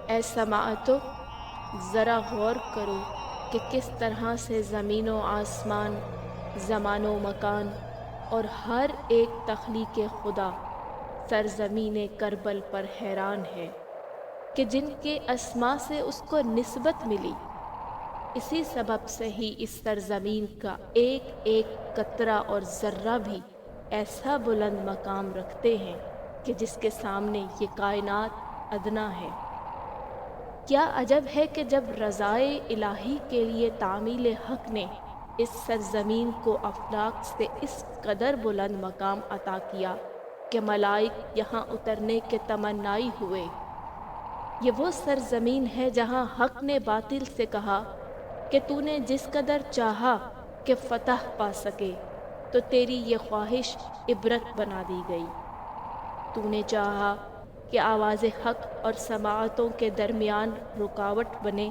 اے سماعتو، ذرا غور کرو کہ کس طرح سے زمین و آسمان، زمان و مکان اور ہر ایک تخلیق خدا سرزمین کربل پر حیران ہے کہ جن کے اسما سے اس کو نسبت ملی، اسی سبب سے ہی اس سرزمین کا ایک ایک قطرہ اور ذرہ بھی ایسا بلند مقام رکھتے ہیں کہ جس کے سامنے یہ کائنات ادنا ہے۔ کیا عجب ہے کہ جب رضائے الہی کے لیے تعمیل حق نے اس سرزمین کو افلاک سے اس قدر بلند مقام عطا کیا کہ ملائک یہاں اترنے کے تمنائی ہوئے۔ یہ وہ سرزمین ہے جہاں حق نے باطل سے کہا کہ تو نے جس قدر چاہا کہ فتح پا سکے تو تیری یہ خواہش عبرت بنا دی گئی۔ تو نے چاہا کہ آواز حق اور سماعتوں کے درمیان رکاوٹ بنے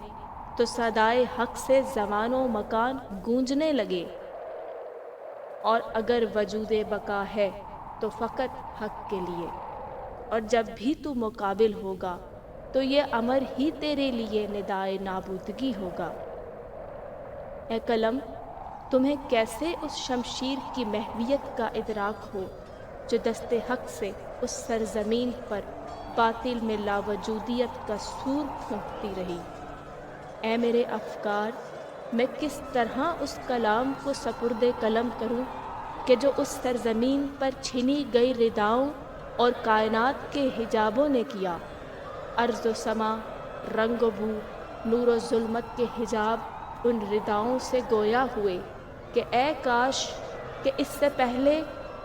تو صدائے حق سے زمان و مکان گونجنے لگے، اور اگر وجود بقا ہے تو فقط حق کے لیے، اور جب بھی تو مقابل ہوگا تو یہ امر ہی تیرے لیے ندائے نابودگی ہوگا۔ اے قلم، تمہیں کیسے اس شمشیر کی محویت کا ادراک ہو جو دست حق سے اس سرزمین پر باطل میں لاوجودیت کا سور پھونکتی رہی۔ اے میرے افکار، میں کس طرح اس کلام کو سپرد قلم کروں کہ جو اس سرزمین پر چھنی گئی رداؤں اور کائنات کے حجابوں نے کیا۔ ارض و سما، رنگ و بو، نور و ظلمت کے حجاب ان رداؤں سے گویا ہوئے کہ اے کاش کہ اس سے پہلے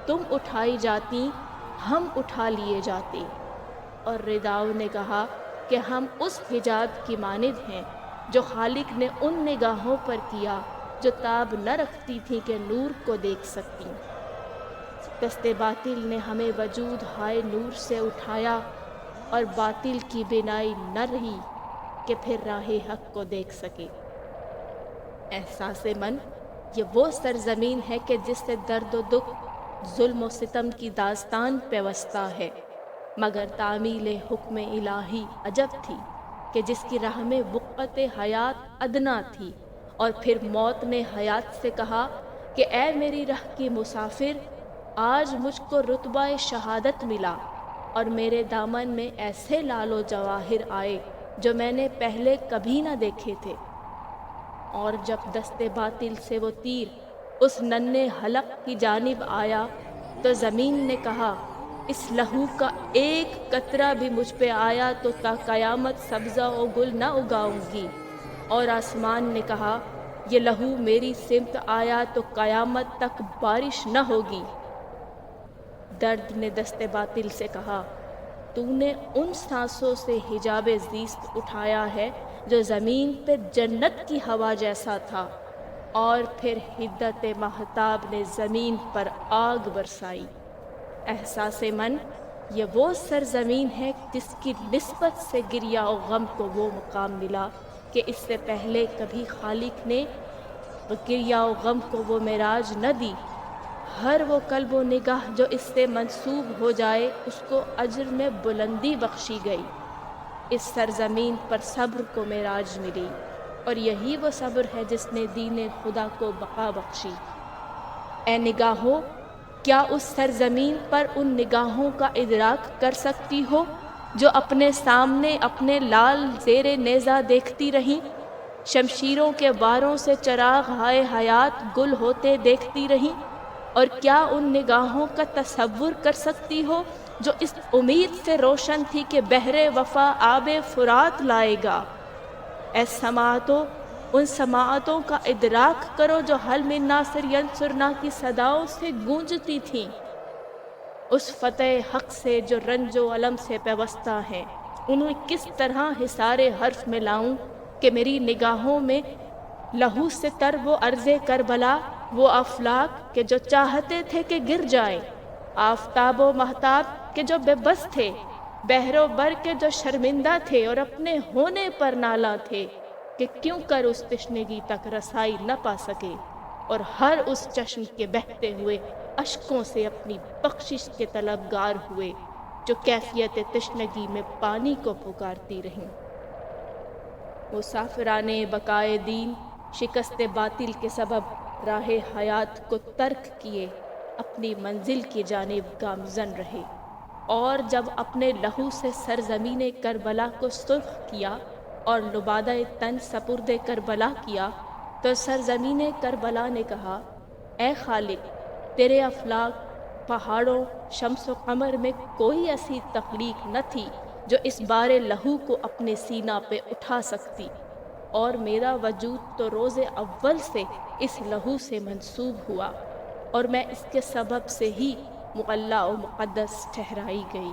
تم اٹھائی جاتی، ہم اٹھا لیے جاتے۔ اور رداؤں نے کہا کہ ہم اس حجاب کی مانند ہیں جو خالق نے ان نگاہوں پر کیا جو تاب نہ رکھتی تھیں کہ نور کو دیکھ سکتی۔ دست باطل نے ہمیں وجود ہائے نور سے اٹھایا، اور باطل کی بینائی نہ رہی کہ پھر راہ حق کو دیکھ سکے۔ احساس من، یہ وہ سرزمین ہے کہ جس سے درد و دکھ، ظلم و ستم کی داستان پیوستہ ہے، مگر تعمیل حکم الہی عجب تھی کہ جس کی راہ میں وقت حیات ادنا تھی، اور پھر موت نے حیات سے کہا کہ اے میری راہ کی مسافر، آج مجھ کو رتبہ شہادت ملا، اور میرے دامن میں ایسے لال و جواہر آئے جو میں نے پہلے کبھی نہ دیکھے تھے۔ اور جب دست باطل سے وہ تیر اس ننھے حلق کی جانب آیا تو زمین نے کہا اس لہو کا ایک قطرہ بھی مجھ پہ آیا تو تا قیامت سبزہ و گل نہ اگاؤں گی، اور آسمان نے کہا یہ لہو میری سمت آیا تو قیامت تک بارش نہ ہوگی۔ درد نے دست باطل سے کہا تو نے ان سانسوں سے حجاب زیست اٹھایا ہے جو زمین پہ جنت کی ہوا جیسا تھا، اور پھر حدت مہتاب نے زمین پر آگ برسائی۔ احساس من، یہ وہ سرزمین ہے جس کی نسبت سے گریہ و غم کو وہ مقام ملا کہ اس سے پہلے کبھی خالق نے گریہ و غم کو وہ معراج نہ دی۔ ہر وہ قلب و نگاہ جو اس سے منسوب ہو جائے اس کو اجر میں بلندی بخشی گئی۔ اس سرزمین پر صبر کو معراج ملی، اور یہی وہ صبر ہے جس نے دین خدا کو بقا بخشی۔ اے نگاہو، کیا اس سرزمین پر ان نگاہوں کا ادراک کر سکتی ہو جو اپنے سامنے اپنے لال زیر نیزہ دیکھتی رہیں، شمشیروں کے واروں سے چراغ ہائے حیات گل ہوتے دیکھتی رہیں؟ اور کیا ان نگاہوں کا تصور کر سکتی ہو جو اس امید سے روشن تھی کہ بحر وفا آب فرات لائے گا؟ اے سماعتوں، ان سماعتوں کا ادراک کرو جو حل من ناصر ینصرنا کی صداؤں سے گونجتی تھیں، اس فتح حق سے جو رنج و علم سے پیوستہ ہیں۔ انہیں کس طرح حصار حرف میں لاؤں کہ میری نگاہوں میں لہو سے تر وہ ارض کربلا، وہ افلاک کہ جو چاہتے تھے کہ گر جائیں، آفتاب و مہتاب کہ جو بے بس تھے، بحر و بر کے جو شرمندہ تھے اور اپنے ہونے پر نالاں تھے کہ کیوں کر اس تشنگی تک رسائی نہ پا سکے، اور ہر اس چشم کے بہتے ہوئے اشکوں سے اپنی بخشش کے طلبگار ہوئے جو کیفیت تشنگی میں پانی کو پکارتی رہیں۔ مسافران بقائے دین شکست باطل کے سبب راہ حیات کو ترک کیے اپنی منزل کی جانب گامزن رہے، اور جب اپنے لہو سے سرزمین کربلا کو سرخ کیا اور لبادہ تن سپرد کربلا کیا تو سرزمین کربلا نے کہا: اے خالق، تیرے افلاک، پہاڑوں، شمس و قمر میں کوئی ایسی تخلیق نہ تھی جو اس بار لہو کو اپنے سینہ پہ اٹھا سکتی، اور میرا وجود تو روز اول سے اس لہو سے منسوب ہوا، اور میں اس کے سبب سے ہی معلیٰ و مقدس ٹھہرائی گئی۔